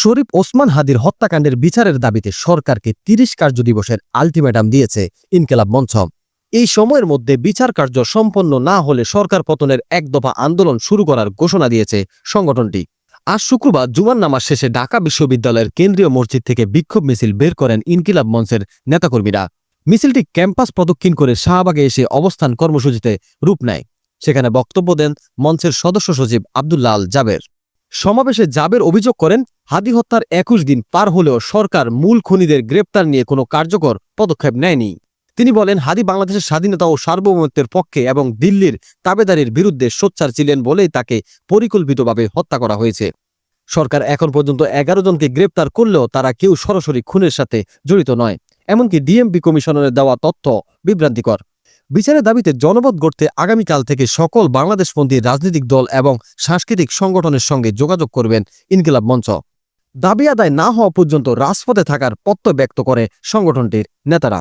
শরীফ ওসমান হাদির হত্যাকাণ্ডের বিচারের দাবিতে সরকারকে ৩০ কার্যদিবসের আলটিমেটাম দিয়েছে ইনকিলাব মঞ্চ। এই সময়ের মধ্যে বিচার কার্য সম্পন্ন না হলে সরকার পতনের এক দফা আন্দোলন শুরু করার ঘোষণা দিয়েছে সংগঠনটি। আজ শুক্রবার জুমার নামাজ শেষে ঢাকা বিশ্ববিদ্যালয়ের কেন্দ্রীয় মসজিদ থেকে বিক্ষোভ মিছিল বের করেন ইনকিলাব মঞ্চের নেতাকর্মীরা। মিছিলটি ক্যাম্পাস প্রদক্ষিণ করে শাহবাগে এসে অবস্থান কর্মসূচিতে রূপ নেয়। সেখানে বক্তব্য দেন মঞ্চের সদস্য সচিব আব্দুল্লাহ আল জাবের। সমাবেশে জাবের অভিযোগ করেন, হাদি হত্যার ২১ দিন পার হলেও সরকার মূল খুনিদের গ্রেপ্তার নিয়ে কোনো কার্যকর পদক্ষেপ নেয়নি। তিনি বলেন, হাদি বাংলাদেশের স্বাধীনতা ও সার্বভৌমত্বের পক্ষে এবং দিল্লির তাবেদারির বিরুদ্ধে সোচ্চার ছিলেন বলেই তাকে পরিকল্পিতভাবে হত্যা করা হয়েছে। সরকার এখন পর্যন্ত ১১ জনকে গ্রেপ্তার করলেও তারা কেউ সরাসরি খুনের সাথে জড়িত নয়। এমনকি ডিএমপি কমিশনের দেওয়া তথ্য বিভ্রান্তিকর। বিচারের দাবিতে জনমত গড়তে আগামীকাল থেকে সকল বাংলাদেশপন্থী রাজনৈতিক দল এবং সাংস্কৃতিক সংগঠনের সঙ্গে যোগাযোগ করবেন ইনকিলাব মঞ্চ। দাবি আদায় না হওয়া পর্যন্ত রাজপথে থাকার প্রত্যয় ব্যক্ত করে সংগঠনটির নেতারা।